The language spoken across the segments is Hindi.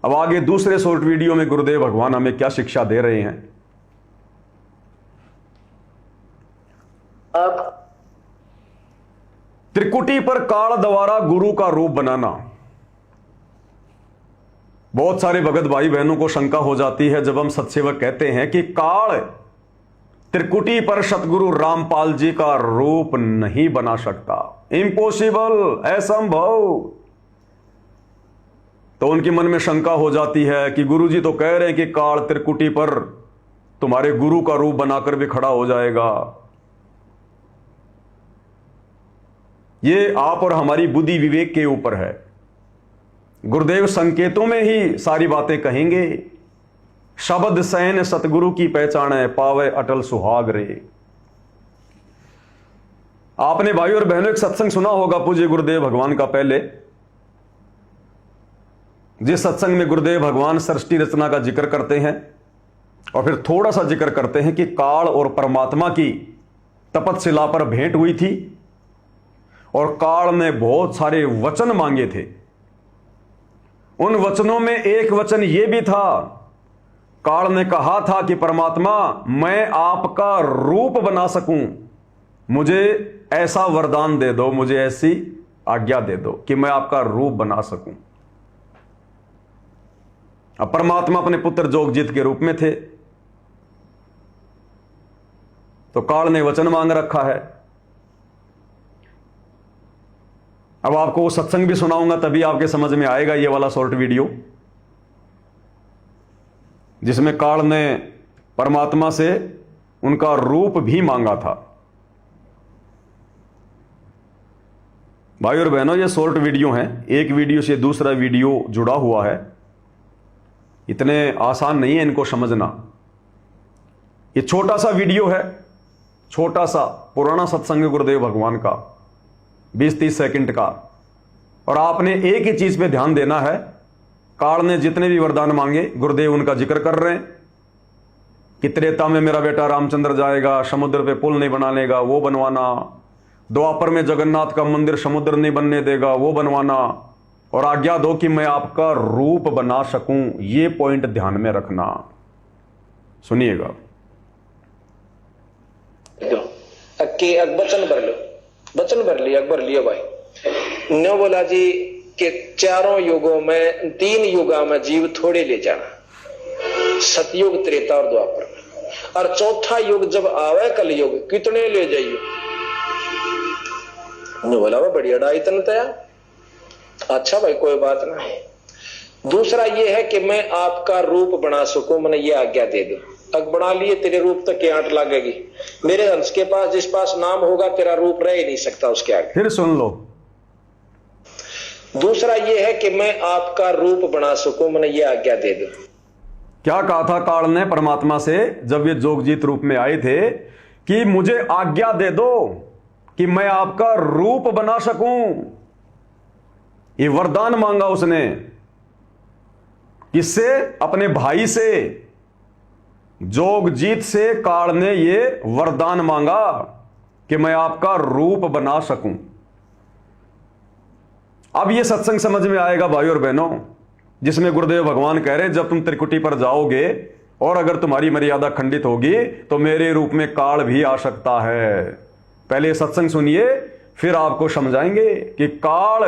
अब आगे दूसरे शॉर्ट वीडियो में गुरुदेव भगवान हमें क्या शिक्षा दे रहे हैं। आप त्रिकुटी पर काल द्वारा गुरु का रूप बनाना। बहुत सारे भगत भाई बहनों को शंका हो जाती है जब हम सत्सेवक कहते हैं कि काल त्रिकुटी पर सतगुरु रामपाल जी का रूप नहीं बना सकता, इम्पॉसिबल, असंभव। तो उनके मन में शंका हो जाती है कि गुरु जी तो कह रहे हैं कि काल त्रिकुटी पर तुम्हारे गुरु का रूप बनाकर भी खड़ा हो जाएगा। ये आप और हमारी बुद्धि विवेक के ऊपर है। गुरुदेव संकेतों में ही सारी बातें कहेंगे। शब्द सैन सतगुरु की पहचान है, पावे अटल सुहाग रे। आपने भाई और बहनों एक सत्संग सुना होगा पूज्य गुरुदेव भगवान का पहले, जिस सत्संग में गुरुदेव भगवान सृष्टि रचना का जिक्र करते हैं और फिर थोड़ा सा जिक्र करते हैं कि काल और परमात्मा की तपतशिला पर भेंट हुई थी और काल ने बहुत सारे वचन मांगे थे। उन वचनों में एक वचन यह भी था, काल ने कहा था कि परमात्मा मैं आपका रूप बना सकूं, मुझे ऐसा वरदान दे दो, मुझे ऐसी आज्ञा दे दो कि मैं आपका रूप बना सकूं। अब परमात्मा अपने पुत्र जोगजीत के रूप में थे, तो काल ने वचन मांग रखा है। अब आपको वो सत्संग भी सुनाऊंगा तभी आपके समझ में आएगा ये वाला शॉर्ट वीडियो, जिसमें काल ने परमात्मा से उनका रूप भी मांगा था। भाई और बहनों, ये शॉर्ट वीडियो हैं, एक वीडियो से दूसरा वीडियो जुड़ा हुआ है, इतने आसान नहीं है इनको समझना। ये छोटा सा वीडियो है, छोटा सा पुराना सत्संग गुरुदेव भगवान का 20-30 सेकंड का, और आपने एक ही चीज पे ध्यान देना है। काल ने जितने भी वरदान मांगे गुरुदेव उनका जिक्र कर रहे हैं कि त्रेता में मेरा बेटा रामचंद्र जाएगा, समुद्र पे पुल नहीं बना लेगा, वो बनवाना। द्वापर में जगन्नाथ का मंदिर समुद्र नहीं बनने देगा, वो बनवाना। और आज्ञा दो कि मैं आपका रूप बना सकूं, ये पॉइंट ध्यान में रखना। सुनिएगा। वचन भर लो, वचन भर लिया, अकबर लिया भाई ने बोला जी कि चारों युगों में 3 युगा में जीव थोड़े ले जाना, सतयुग, त्रेता और द्वापर में, और चौथा युग जब आवे कलयुग कितने ले जाइए। ने बोला वो बढ़िया डाई तन तया, अच्छा भाई कोई बात नहीं। दूसरा ये है कि मैं आपका रूप बना सकूं, मैंने ये आज्ञा दे दो। तक बना लिए, तेरे रूप तक के आंट लगेगी, मेरे हंस के पास जिस पास नाम होगा तेरा रूप रह ही नहीं सकता उसके आगे। फिर सुन लो। दूसरा ये है कि मैं आपका रूप बना सकूं, मैंने ये आज्ञा दे दो। क्या कहा था काल ने परमात्मा से जब ये जोगजीत रूप में आए थे कि मुझे आज्ञा दे दो कि मैं आपका रूप बना सकूं। ये वरदान मांगा उसने, किससे? अपने भाई से, जोगजीत से काल ने ये वरदान मांगा कि मैं आपका रूप बना सकूं। अब ये सत्संग समझ में आएगा भाई और बहनों, जिसमें गुरुदेव भगवान कह रहे हैं जब तुम त्रिकुटी पर जाओगे और अगर तुम्हारी मर्यादा खंडित होगी तो मेरे रूप में काल भी आ सकता है। पहले सत्संग सुनिए, फिर आपको समझाएंगे कि काल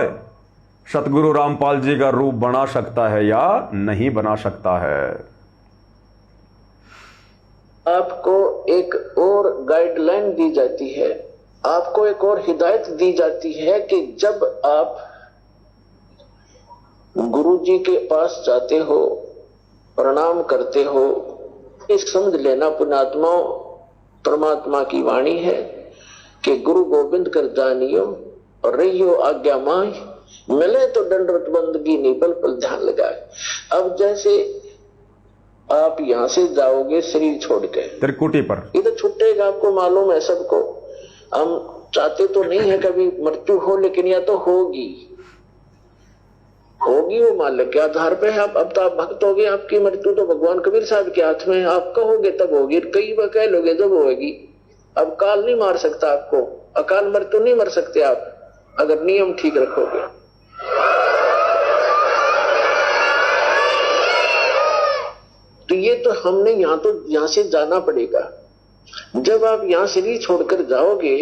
सतगुरु रामपाल जी का रूप बना सकता है या नहीं बना सकता है। आपको एक और गाइडलाइन दी जाती है, आपको एक और हिदायत दी जाती है कि जब आप गुरु जी के पास जाते हो, प्रणाम करते हो, इस समझ लेना पुण्यात्माओं, परमात्मा की वाणी है कि गुरु गोविंद कर जानियो और रहियो आज्ञा माय, मिले तो दंडवत बंदगी नहीं पल पल ध्यान लगाए। अब जैसे आप यहां से जाओगे शरीर छोड़ के त्रिकुटी पर, ये तो छूटेगा, आपको मालूम है सबको। हम चाहते तो नहीं है कभी मृत्यु हो, लेकिन या तो होगी, वो मालिक के आधार पे है। अब तो आप भक्त हो गए, आपकी मृत्यु तो भगवान कबीर साहब के हाथ में है। आप कहोगे तब होगी, कई बार कह लोगे जब होगी। अब काल नहीं मार सकता आपको, अकाल मृत्यु नहीं मर सकते आप अगर नियम ठीक रखोगे। लिए तो हमने यहां से जाना पड़ेगा। जब आप यहां शरीर छोड़कर जाओगे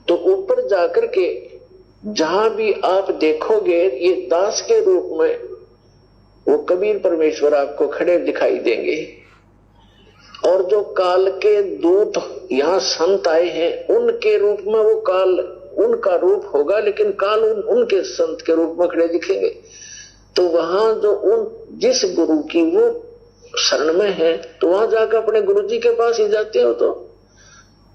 तो ऊपर जाकर के जहां भी आप देखोगे ये दास के रूप में वो कबीर परमेश्वर आपको खड़े दिखाई देंगे। और जो काल के दूत यहां संत आए हैं उनके रूप में वो काल उनका रूप होगा, लेकिन काल उनके संत के रूप में खड़े दिखेंगे। तो वहां जो जिस गुरु की वो शरण में है तो वहां जाकर अपने गुरु जी के पास ही जाते हो तो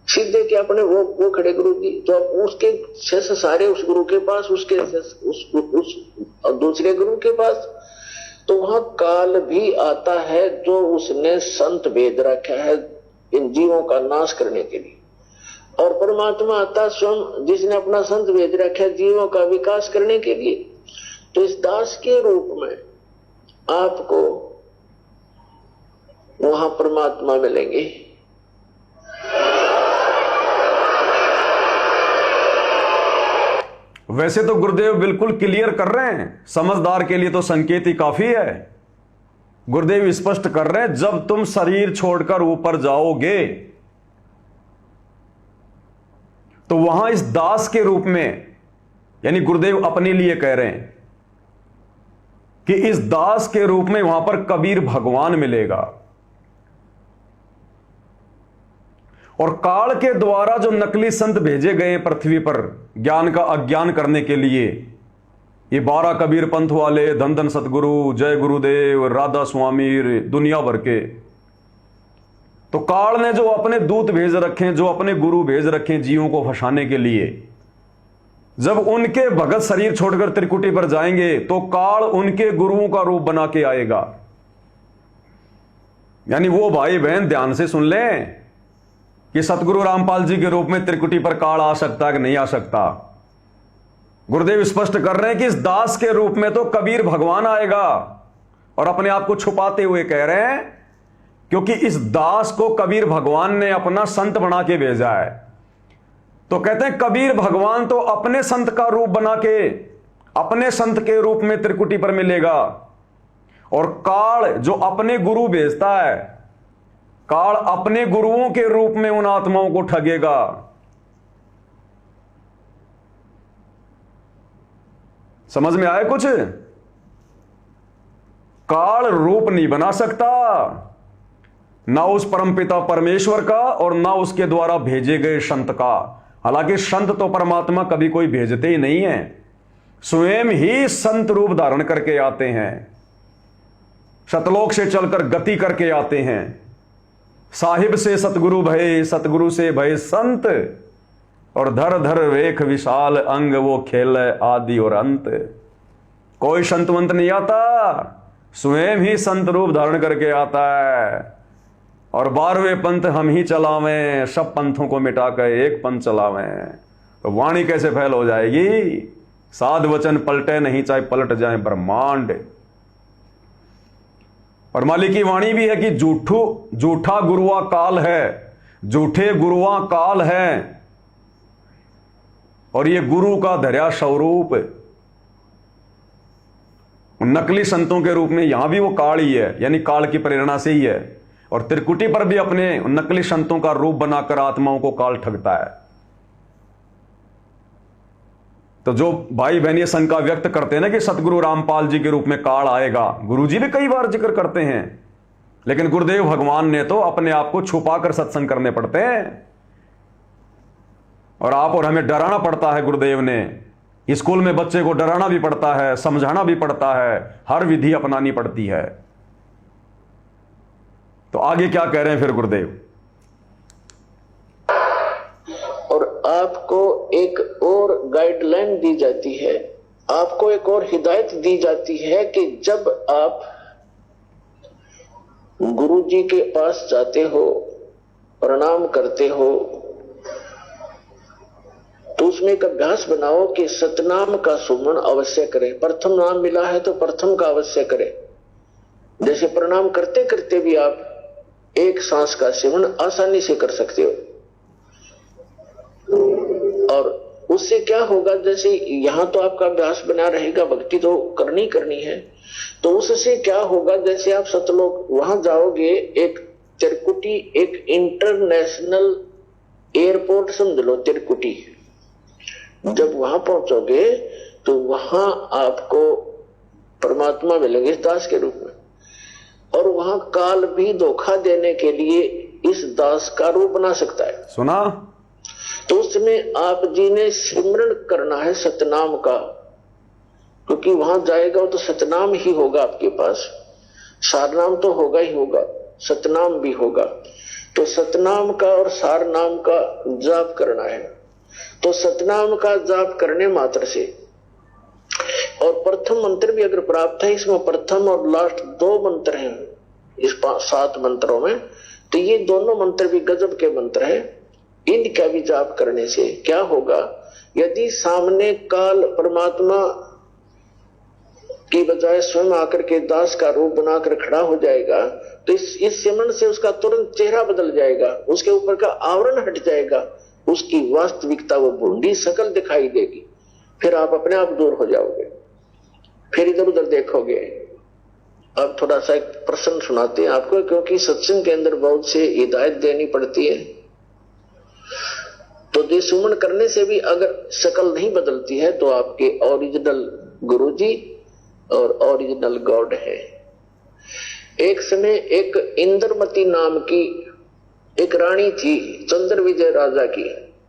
सीधे के अपने वो खड़े गुरु जी, तो आप उसके शेष सारे उस गुरु के पास, उसके उस दूसरे गुरु के पास। तो वहां काल भी आता है जो उसने संत भेज रखा है इन जीवों का नाश करने के लिए, और परमात्मा आता स्वयं जिसने अपना संत भेज रखा है जीवों का विकास करने के लिए। तो इस दास के रूप में आपको वहां परमात्मा मिलेंगे। वैसे तो गुरुदेव बिल्कुल क्लियर कर रहे हैं, समझदार के लिए तो संकेत ही काफी है। गुरुदेव स्पष्ट कर रहे हैं, जब तुम शरीर छोड़कर ऊपर जाओगे तो वहां इस दास के रूप में, यानी गुरुदेव अपने लिए कह रहे हैं कि इस दास के रूप में वहां पर कबीर भगवान मिलेगा। और काल के द्वारा जो नकली संत भेजे गए पृथ्वी पर ज्ञान का अज्ञान करने के लिए, ये 12 कबीर पंथ वाले, धन धन सतगुरु, जय गुरुदेव, राधा स्वामी, दुनिया भर के, तो काल ने जो अपने दूत भेज रखे, जो अपने गुरु भेज रखे जीवों को फंसाने के लिए, जब उनके भगत शरीर छोड़कर त्रिकुटी पर जाएंगे तो काल उनके गुरुओं का रूप बना के आएगा। यानी वो भाई बहन ध्यान से सुन लें कि सतगुरु रामपाल जी के रूप में त्रिकुटी पर काल आ सकता है कि नहीं आ सकता। गुरुदेव स्पष्ट कर रहे हैं कि इस दास के रूप में तो कबीर भगवान आएगा, और अपने आप को छुपाते हुए कह रहे हैं क्योंकि इस दास को कबीर भगवान ने अपना संत बना के भेजा है। तो कहते हैं कबीर भगवान तो अपने संत का रूप बना के अपने संत के रूप में त्रिकुटी पर मिलेगा, और काल जो अपने गुरु भेजता है, काल अपने गुरुओं के रूप में उन आत्माओं को ठगेगा। समझ में आया कुछ? काल रूप नहीं बना सकता, ना उस परमपिता परमेश्वर का और ना उसके द्वारा भेजे गए संत का। हालांकि संत तो परमात्मा कभी कोई भेजते ही नहीं है, स्वयं ही संत रूप धारण करके आते हैं, सतलोक से चलकर गति करके आते हैं। साहिब से सतगुरु भय, सतगुरु से भय संत, और धर धर वेख विशाल अंग, वो खेल आदि और अंत। कोई संतवंत नहीं आता, स्वयं ही संत रूप धारण करके आता है। और 12वें पंथ हम ही चलावें, सब पंथों को मिटाकर एक पंथ चलावें, तो वाणी कैसे फैल हो जाएगी? साध वचन पलटे नहीं, चाहे पलट जाए ब्रह्मांड। और मालिक की वाणी भी है कि झूठा गुरुआ काल है, झूठे गुरुआ काल है, और ये गुरु का धर्या स्वरूप नकली संतों के रूप में यहां भी वो काल ही है, यानी काल की प्रेरणा से ही है। और त्रिकुटी पर भी अपने नकली संतों का रूप बनाकर आत्माओं को काल ठगता है। तो जो भाई बहन ये शंका व्यक्त करते हैं ना कि सतगुरु रामपाल जी के रूप में काल आएगा, गुरु जी भी कई बार जिक्र करते हैं, लेकिन गुरुदेव भगवान ने तो अपने आप को छुपाकर सत्संग करने पड़ते हैं। और आप और हमें डराना पड़ता है। गुरुदेव ने स्कूल में बच्चे को डराना भी पड़ता है, समझाना भी पड़ता है, हर विधि अपनानी पड़ती है। तो आगे क्या कह रहे हैं फिर गुरुदेव? और आपको एक और गाइडलाइन दी जाती है, आपको एक और हिदायत दी जाती है कि जब आप गुरु जी के पास जाते हो, प्रणाम करते हो, तो उसमें एक अभ्यास बनाओ कि सतनाम का सुमन अवश्य करें। प्रथम नाम मिला है तो प्रथम का अवश्य करें। जैसे प्रणाम करते करते भी आप एक सांस का सेवन आसानी से कर सकते हो, और उससे क्या होगा, जैसे यहां तो आपका अभ्यास बना रहेगा, भक्ति तो करनी है, तो उससे क्या होगा, जैसे आप सतलोक वहां जाओगे, एक त्रिकुटी, एक इंटरनेशनल एयरपोर्ट समझ लो त्रिकुटी, जब वहां पहुंचोगे तो वहां आपको परमात्मा मिलेंगे दास के रूप में, और वहां काल भी धोखा देने के लिए इस दास का रूप बना सकता है। सुना? तो उसमें आप जी ने सिमरण करना है सतनाम का, क्योंकि वहां जाएगा तो सतनाम ही होगा आपके पास, सारनाम तो होगा ही होगा, सतनाम भी होगा। तो सतनाम का और सारनाम का जाप करना है। तो सतनाम का जाप करने मात्र से, और प्रथम मंत्र भी अगर प्राप्त है, इसमें प्रथम और लास्ट 2 मंत्र हैं इस 7 मंत्रों में, तो ये दोनों मंत्र भी गजब के मंत्र हैं। इनका भी जाप करने से क्या होगा, यदि सामने काल परमात्मा की बजाय स्वयं आकर के दास का रूप बनाकर खड़ा हो जाएगा, तो इस सिमरन से उसका तुरंत चेहरा बदल जाएगा, उसके ऊपर का आवरण हट जाएगा, उसकी वास्तविकता वो भूंडी शकल दिखाई देगी, फिर आप अपने आप दूर हो जाओगे, फिर इधर उधर देखोगे। अब थोड़ा सा एक प्रश्न सुनाते हैं आपको, क्योंकि सत्संग के अंदर बहुत से हिदायत देनी पड़ती है। तो सुमन करने से भी अगर शकल नहीं बदलती है तो आपके ओरिजिनल गुरुजी और ओरिजिनल गॉड है। एक समय एक इंद्रमती नाम की एक रानी थी, चंद्र विजय राजा की।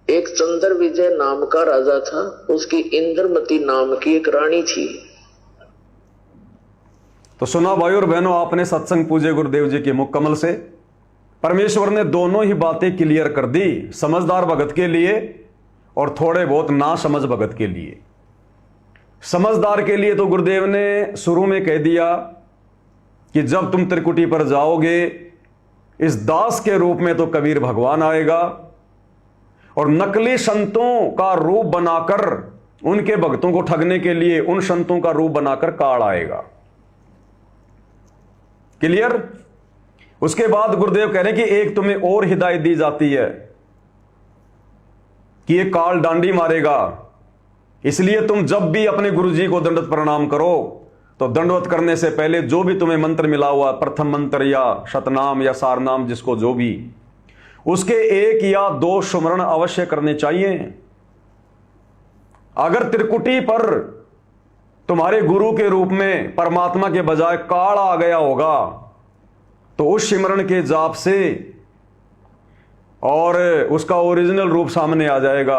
एक चंद्र विजय नाम का राजा था, उसकी इंद्रमती नाम की एक रानी थी। तो सुना भाई और बहनों, आपने सत्संग पूजे गुरुदेव जी के मुख कमल से परमेश्वर ने दोनों ही बातें क्लियर कर दी, समझदार भगत के लिए और थोड़े बहुत ना समझ भगत के लिए। समझदार के लिए तो गुरुदेव ने शुरू में कह दिया कि जब तुम त्रिकुटी पर जाओगे, इस दास के रूप में तो कबीर भगवान आएगा, और नकली संतों का रूप बनाकर उनके भक्तों को ठगने के लिए उन संतों का रूप बनाकर काल आएगा। क्लियर? उसके बाद गुरुदेव कह रहे हैं कि एक तुम्हें और हिदायत दी जाती है कि ये काल डांडी मारेगा, इसलिए तुम जब भी अपने गुरुजी को दंडवत प्रणाम करो तो दंडवत करने से पहले जो भी तुम्हें मंत्र मिला हुआ, प्रथम मंत्र या शतनाम या सारनाम, जिसको जो भी, उसके 1 या 2 सुमरण अवश्य करने चाहिए। अगर त्रिकुटी पर तुम्हारे गुरु के रूप में परमात्मा के बजाय काल आ गया होगा तो उस सिमरण के जाप से और उसका ओरिजिनल रूप सामने आ जाएगा,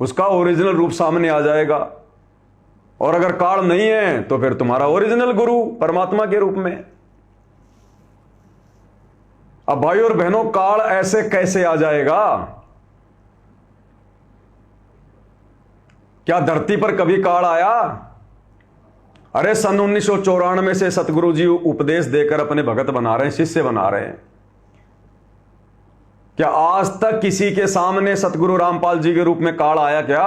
उसका ओरिजिनल रूप सामने आ जाएगा। और अगर काल नहीं है तो फिर तुम्हारा ओरिजिनल गुरु परमात्मा के रूप में। अब भाई और बहनों, काल ऐसे कैसे आ जाएगा? क्या धरती पर कभी काल आया? अरे सन 1994 से सतगुरु जी उपदेश देकर अपने भगत बना रहे हैं, शिष्य बना रहे हैं। क्या आज तक किसी के सामने सतगुरु रामपाल जी के रूप में काल आया क्या?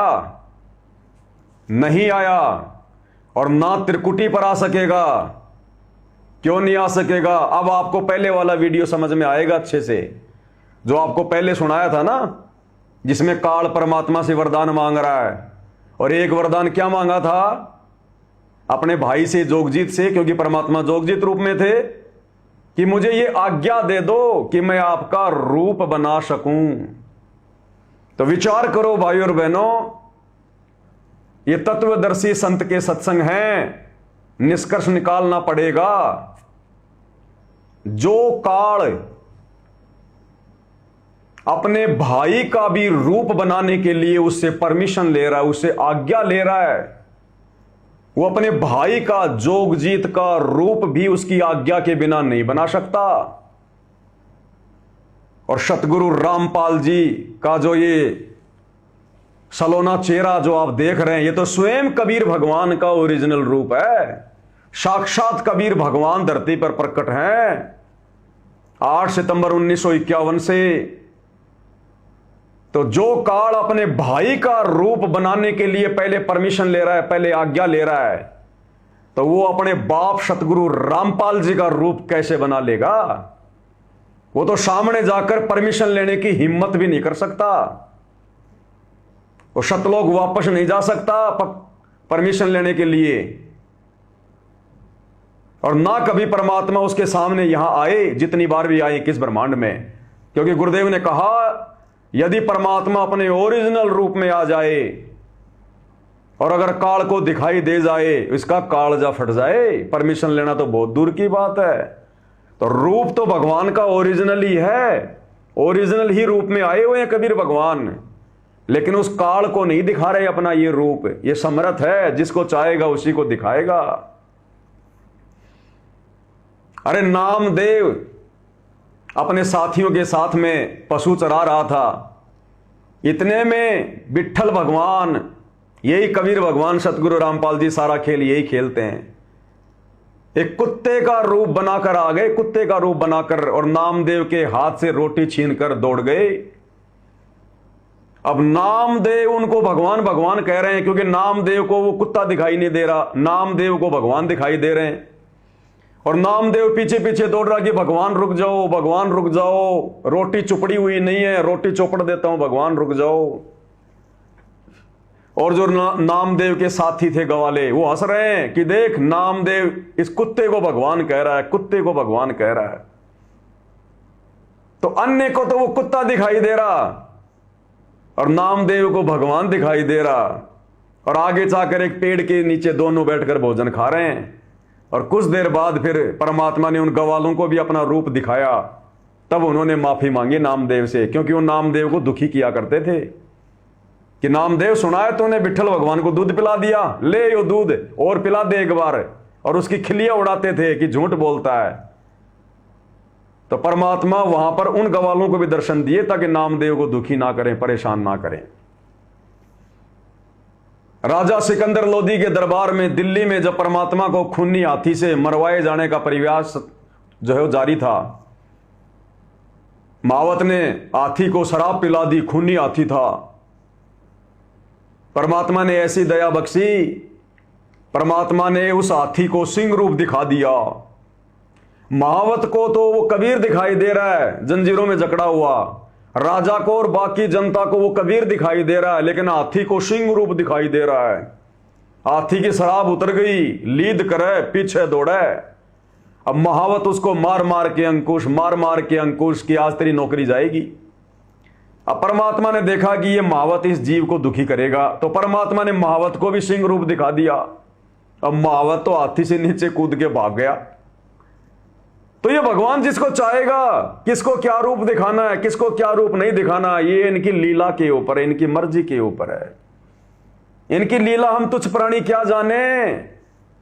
नहीं आया, और ना त्रिकुटी पर आ सकेगा। क्यों नहीं आ सकेगा? अब आपको पहले वाला वीडियो समझ में आएगा अच्छे से, जो आपको पहले सुनाया था ना, जिसमें काल परमात्मा से वरदान मांग रहा है। और एक वरदान क्या मांगा था? अपने भाई से, जोगजीत से, क्योंकि परमात्मा जोगजीत रूप में थे, कि मुझे ये आज्ञा दे दो कि मैं आपका रूप बना सकूं। तो विचार करो भाई और बहनों, ये तत्वदर्शी संत के सत्संग हैं, निष्कर्ष निकालना पड़ेगा। जो काल अपने भाई का भी रूप बनाने के लिए उससे परमिशन ले रहा है, उससे आज्ञा ले रहा है, वो अपने भाई का, जोगजीत का रूप भी उसकी आज्ञा के बिना नहीं बना सकता। और सतगुरु रामपाल जी का जो ये सलोना चेहरा जो आप देख रहे हैं, ये तो स्वयं कबीर भगवान का ओरिजिनल रूप है। साक्षात कबीर भगवान धरती पर प्रकट हैं 8 सितंबर 1951 से। तो जो काल अपने भाई का रूप बनाने के लिए पहले परमिशन ले रहा है, पहले आज्ञा ले रहा है, तो वो अपने बाप सतगुरु रामपाल जी का रूप कैसे बना लेगा? वो तो सामने जाकर परमिशन लेने की हिम्मत भी नहीं कर सकता। वो शतलोक वापस नहीं जा सकता परमिशन लेने के लिए, और ना कभी परमात्मा उसके सामने यहां आए, जितनी बार भी आए किस ब्रह्मांड में। क्योंकि गुरुदेव ने कहा यदि परमात्मा अपने ओरिजिनल रूप में आ जाए और अगर काल को दिखाई दे जाए, इसका कालजा फट जाए। परमिशन लेना तो बहुत दूर की बात है। तो रूप तो भगवान का ओरिजिनल ही है, ओरिजिनल ही रूप में आए हुए हैं कबीर भगवान, लेकिन उस काल को नहीं दिखा रहे अपना ये रूप। ये समर्थ है, जिसको चाहेगा उसी को दिखाएगा। अरे नामदेव अपने साथियों के साथ में पशु चरा रहा था, इतने में विट्ठल भगवान, यही कबीर भगवान सतगुरु रामपाल जी सारा खेल यही खेलते हैं, एक कुत्ते का रूप बनाकर आ गए, कुत्ते का रूप बनाकर, और नामदेव के हाथ से रोटी छीनकर दौड़ गए। अब नामदेव उनको भगवान भगवान कह रहे हैं, क्योंकि नामदेव को वो कुत्ता दिखाई नहीं दे रहा, नामदेव को भगवान दिखाई दे रहे हैं। और नामदेव पीछे पीछे दौड़ रहा कि भगवान रुक जाओ, भगवान रुक जाओ, रोटी चुपड़ी हुई नहीं है, रोटी चौपड़ देता हूं, भगवान रुक जाओ। और जो नामदेव के साथी थे गवाले, वो हंस रहे हैं कि देख नामदेव इस कुत्ते को भगवान कह रहा है, कुत्ते को भगवान कह रहा है। तो अन्य को तो वो कुत्ता दिखाई दे रहा और नामदेव को भगवान दिखाई दे रहा, और आगे जाकर एक पेड़ के नीचे दोनों बैठकर भोजन खा रहे हैं। और कुछ देर बाद फिर परमात्मा ने उन गवालों को भी अपना रूप दिखाया। तब उन्होंने माफी मांगी नामदेव से, क्योंकि वो नामदेव को दुखी किया करते थे कि नामदेव सुना है तूने विट्ठल भगवान को दूध पिला दिया, ले यो दूध और पिला दे एक बार। और उसकी खिल्लियां उड़ाते थे कि झूठ बोलता है। तो परमात्मा वहां पर उन गवालों को भी दर्शन दिए ताकि नामदेव को दुखी ना करें, परेशान ना करें। राजा सिकंदर लोदी के दरबार में दिल्ली में जब परमात्मा को खूनी हाथी से मरवाए जाने का प्रयास जो है वो जारी था, महावत ने हाथी को शराब पिला दी, खूनी हाथी था। परमात्मा ने ऐसी दया बख्शी, परमात्मा ने उस हाथी को सिंह रूप दिखा दिया। महावत को तो वो कबीर दिखाई दे रहा है जंजीरों में जकड़ा हुआ, राजा को और बाकी जनता को वो कबीर दिखाई दे रहा है, लेकिन हाथी को सिंह रूप दिखाई दे रहा है। हाथी की शराब उतर गई, लीद करे पीछे दौड़े। अब महावत उसको मार मार के अंकुश, मार मार के अंकुश की आज तेरी नौकरी जाएगी। अब परमात्मा ने देखा कि ये महावत इस जीव को दुखी करेगा, तो परमात्मा ने महावत को भी सिंह रूप दिखा दिया। अब महावत तो हाथी से नीचे कूद के भाग गया। तो ये भगवान जिसको चाहेगा, किसको क्या रूप दिखाना है, किसको क्या रूप नहीं दिखाना, ये इनकी लीला के ऊपर है, इनकी मर्जी के ऊपर है। इनकी लीला हम तुच्छ प्राणी क्या जाने,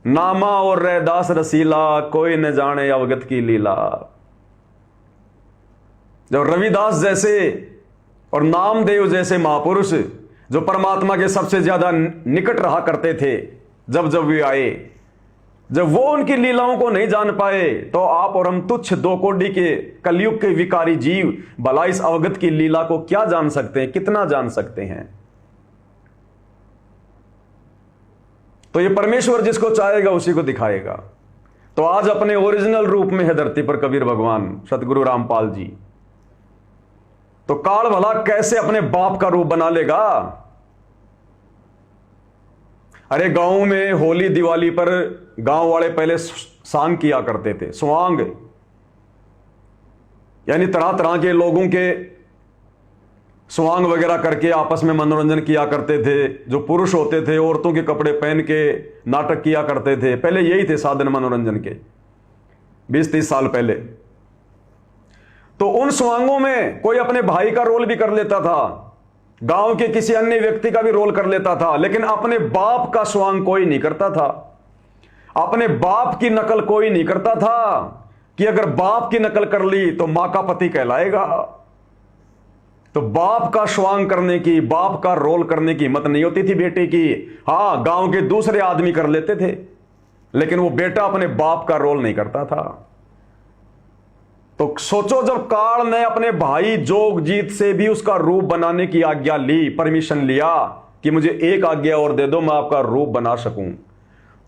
नामा और रैदास रसीला, कोई न जाने अवगत की लीला। जब रविदास जैसे और नामदेव जैसे महापुरुष जो परमात्मा के सबसे ज्यादा निकट रहा करते थे, जब जब वे आए, जब वो उनकी लीलाओं को नहीं जान पाए, तो आप और हम तुच्छ दो कोडी के कलयुग के विकारी जीव भला इस अवगत की लीला को क्या जान सकते हैं, कितना जान सकते हैं। तो ये परमेश्वर जिसको चाहेगा उसी को दिखाएगा। तो आज अपने ओरिजिनल रूप में है धरती पर कबीर भगवान सतगुरु रामपाल जी। तो काल भला कैसे अपने बाप का रूप बना लेगा। अरे गांव में होली दिवाली पर गांव वाले पहले सांग किया करते थे, स्वांग, यानी तरह तरह के लोगों के स्वांग वगैरह करके आपस में मनोरंजन किया करते थे। जो पुरुष होते थे औरतों के कपड़े पहन के नाटक किया करते थे। पहले यही थे साधन मनोरंजन के, 20-30 साल पहले। तो उन स्वांगों में कोई अपने भाई का रोल भी कर लेता था, गांव के किसी अन्य व्यक्ति का भी रोल कर लेता था, लेकिन अपने बाप का स्वांग कोई नहीं करता था। अपने बाप की नकल कोई नहीं करता था कि अगर बाप की नकल कर ली तो मां का पति कहलाएगा। तो बाप का स्वांग करने की, बाप का रोल करने की हिम्मत नहीं होती थी बेटे की। हां, गांव के दूसरे आदमी कर लेते थे, लेकिन वो बेटा अपने बाप का रोल नहीं करता था। तो सोचो, जब काल ने अपने भाई जोगजीत से भी उसका रूप बनाने की आज्ञा ली, परमिशन लिया कि मुझे एक आज्ञा और दे दो मैं आपका रूप बना सकूं,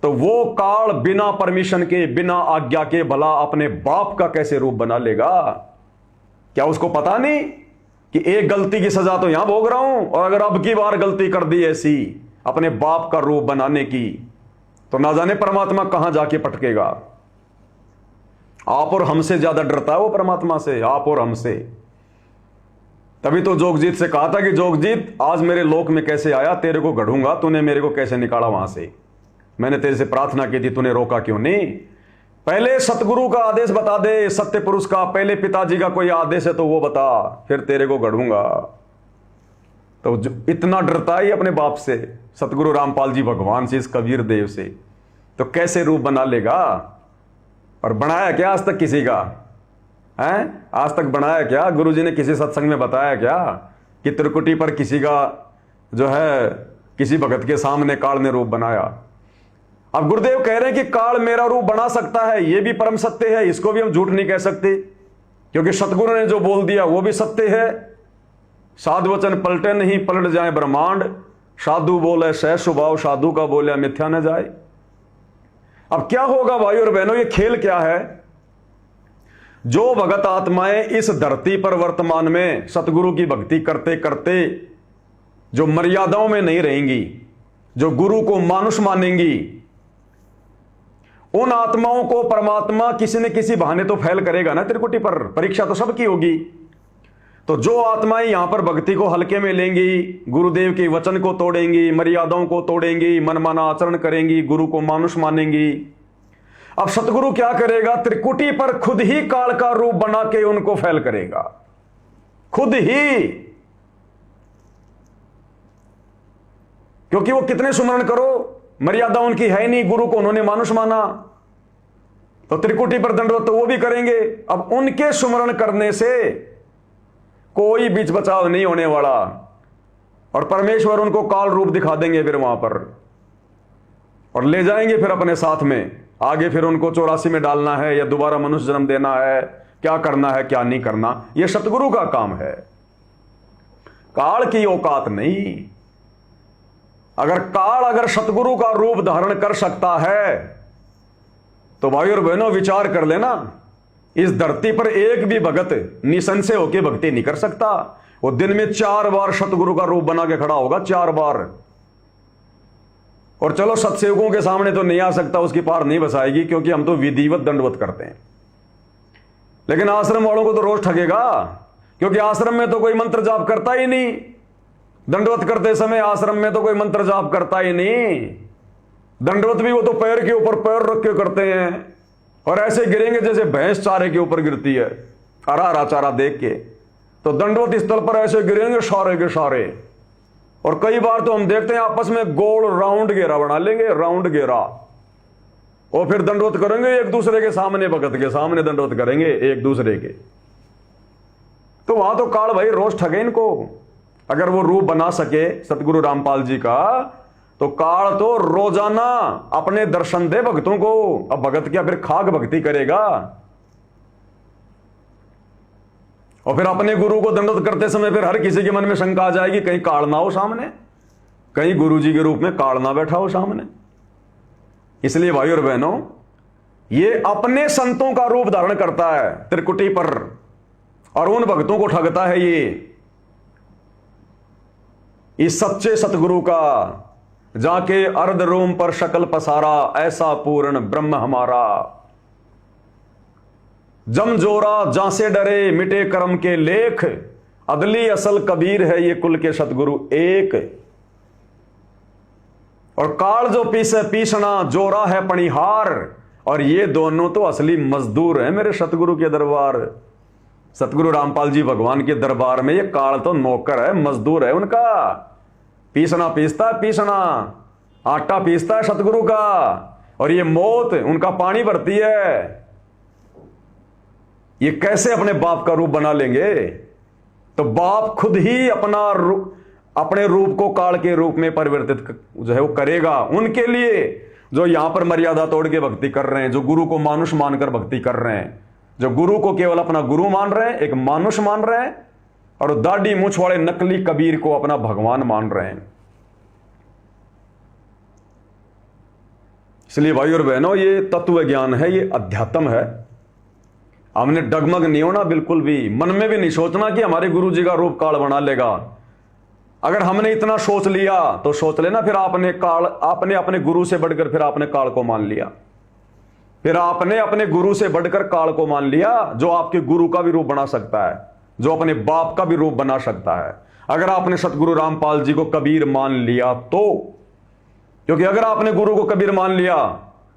तो वो काल बिना परमिशन के, बिना आज्ञा के भला अपने बाप का कैसे रूप बना लेगा। क्या उसको पता नहीं कि एक गलती की सजा तो यहां भोग रहा हूं, और अगर अब की बार गलती कर दी ऐसी अपने बाप का रूप बनाने की, तो ना जाने परमात्मा कहां जाके पटकेगा। आप और हमसे ज्यादा डरता है वो परमात्मा से, आप और हमसे। तभी तो जोगजीत से कहा था कि जोगजीत आज मेरे लोक में कैसे आया, तेरे को गढ़ूंगा, तूने मेरे को कैसे निकाला वहां से। मैंने तेरे से प्रार्थना की थी, तूने रोका क्यों नहीं। पहले सतगुरु का आदेश बता दे, सत्य पुरुष का, पहले पिताजी का कोई आदेश है तो वो बता, फिर तेरे को गढ़ूंगा। तो इतना डरता है अपने बाप से, सतगुरु रामपाल जी भगवान से, इस कबीर देव से, तो कैसे रूप बना लेगा। और बनाया क्या आज तक किसी का है? आज तक बनाया क्या? गुरुजी ने किसी सत्संग में बताया क्या कि त्रिकुटी पर किसी का जो है, किसी भगत के सामने काल ने रूप बनाया। अब गुरुदेव कह रहे हैं कि काल मेरा रूप बना सकता है, यह भी परम सत्य है, इसको भी हम झूठ नहीं कह सकते, क्योंकि सतगुरु ने जो बोल दिया वो भी सत्य है। साधु वचन पलटे नहीं, पलट जाए ब्रह्मांड, साधु बोले सह स्वभाव, साधु का बोले मिथ्या न जाए। अब क्या होगा भाई और बहनों, ये खेल क्या है? जो भगत आत्माएं इस धरती पर वर्तमान में सतगुरु की भक्ति करते करते जो मर्यादाओं में नहीं रहेंगी, जो गुरु को मानुष मानेंगी, उन आत्माओं को परमात्मा किसी न किसी बहाने तो फैल करेगा ना त्रिकुटी पर। परीक्षा तो सबकी होगी। तो जो आत्माएं यहां पर भक्ति को हल्के में लेंगी, गुरुदेव के वचन को तोड़ेंगी, मर्यादाओं को तोड़ेंगी, मनमाना आचरण करेंगी, गुरु को मानुष मानेंगी, अब सतगुरु क्या करेगा? त्रिकुटी पर खुद ही काल का रूप बना के उनको फैल करेगा, खुद ही। क्योंकि वो कितने सुमरण करो, मर्यादा उनकी है नहीं, गुरु को उन्होंने मानुष माना, तो त्रिकुटी पर दंडवत तो वो भी करेंगे। अब उनके सुमरण करने से कोई बीच बचाव नहीं होने वाला, और परमेश्वर उनको काल रूप दिखा देंगे फिर वहां पर, और ले जाएंगे फिर अपने साथ में। आगे फिर उनको 84 में डालना है या दोबारा मनुष्य जन्म देना है, क्या करना है क्या नहीं करना, यह सतगुरु का काम है, काल की औकात नहीं। अगर सतगुरु का रूप धारण कर सकता है तो भाई और बहनों विचार कर लेना, इस धरती पर एक भी भगत निसंशय होकर भक्ति नहीं कर सकता। वो दिन में 4 बार सतगुरु का रूप बना के खड़ा होगा, 4 बार। और चलो सत्सेवकों के सामने तो नहीं आ सकता, उसकी पार नहीं बसाएगी, क्योंकि हम तो विधिवत दंडवत करते हैं। लेकिन आश्रम वालों को तो रोज ठगेगा, क्योंकि आश्रम में तो कोई मंत्र जाप करता ही नहीं। दंडवत करते समय आश्रम में तो कोई मंत्र जाप करता ही नहीं। दंडवत भी वो तो पैर के ऊपर पैर रख के करते हैं, और ऐसे गिरेंगे जैसे भैंस चारे के ऊपर गिरती है, हरा हरा चारा देख के। तो दंडवत स्थल पर ऐसे गिरेंगे सारे के सारे। और कई बार तो हम देखते हैं आपस में गोल राउंड घेरा बना लेंगे, राउंड घेरा, और फिर दंडवत करेंगे एक दूसरे के सामने, भगत के सामने दंडवत करेंगे एक दूसरे के। तो वहां तो काल भाई रोज ठगे इनको। अगर वो रूप बना सके सतगुरु रामपाल जी का, तो काल तो रोजाना अपने दर्शन दे भक्तों को। अब भगत क्या फिर खाक भक्ति करेगा? और फिर अपने गुरु को दंडवत करते समय फिर हर किसी के मन में शंका आ जाएगी, कहीं काल ना हो सामने, कहीं गुरु जी के रूप में काल ना बैठा हो सामने। इसलिए भाई और बहनों, ये अपने संतों का रूप धारण करता है त्रिकुटी पर, और उन भक्तों को ठगता है ये। इस सच्चे सतगुरु का जाके अर्ध रोम पर शकल पसारा, ऐसा पूर्ण ब्रह्म हमारा। जम जोरा जासे डरे, मिटे कर्म के लेख, अदली असल कबीर है ये कुल के सतगुरु एक। और काल जो पीसे पीसना, जोरा है पणिहार, और ये दोनों तो असली मजदूर हैं मेरे सतगुरु के दरबार। सतगुरु रामपाल जी भगवान के दरबार में ये काल तो नौकर है, मजदूर है उनका। पीसना पीसता है, पीसना आटा पीसता है सतगुरु का, और ये मौत उनका पानी भरती है। ये कैसे अपने बाप का रूप बना लेंगे? तो बाप खुद ही अपने रूप को काल के रूप में परिवर्तित जो है वो करेगा उनके लिए, जो यहां पर मर्यादा तोड़ के भक्ति कर रहे हैं, जो गुरु को मानुष मानकर भक्ति कर रहे हैं, जो गुरु को केवल अपना गुरु मान रहे हैं, एक मानुष मान रहे हैं, और दाढ़ी मूछ वाले नकली कबीर को अपना भगवान मान रहे हैं। इसलिए भाई और बहनों, ये तत्व ज्ञान है, ये अध्यात्म है। हमने डगमग नहीं होना, बिल्कुल भी मन में भी नहीं सोचना कि हमारे गुरु जी का रूप काल बना लेगा। अगर हमने इतना सोच लिया तो सोच लेना फिर आपने अपने गुरु से बढ़कर फिर आपने काल को मान लिया। फिर आपने अपने गुरु से बढ़कर काल को मान लिया, जो आपके गुरु का भी रूप बना सकता है, जो अपने बाप का भी रूप बना सकता है। अगर आपने सतगुरु रामपाल जी को कबीर मान लिया तो, क्योंकि अगर आपने गुरु को कबीर मान लिया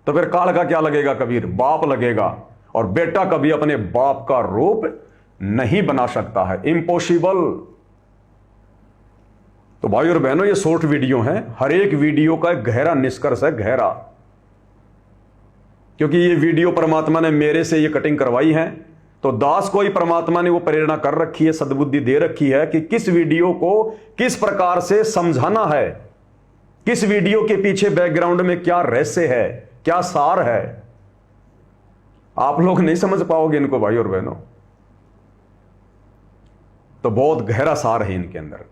तो फिर काल का क्या लगेगा? कबीर बाप लगेगा, और बेटा कभी अपने बाप का रूप नहीं बना सकता है, इम्पॉसिबल। तो भाई और बहनों, ये शॉर्ट वीडियो है, हर एक वीडियो का एक गहरा निष्कर्ष है, गहरा, क्योंकि ये वीडियो परमात्मा ने मेरे से ये कटिंग करवाई है, तो दास को ही परमात्मा ने वो प्रेरणा कर रखी है, सद्बुद्धि दे रखी है कि किस वीडियो को किस प्रकार से समझाना है, किस वीडियो के पीछे बैकग्राउंड में क्या रहस्य है, क्या सार है। आप लोग नहीं समझ पाओगे इनको भाई और बहनों, तो बहुत गहरा सार है इनके अंदर।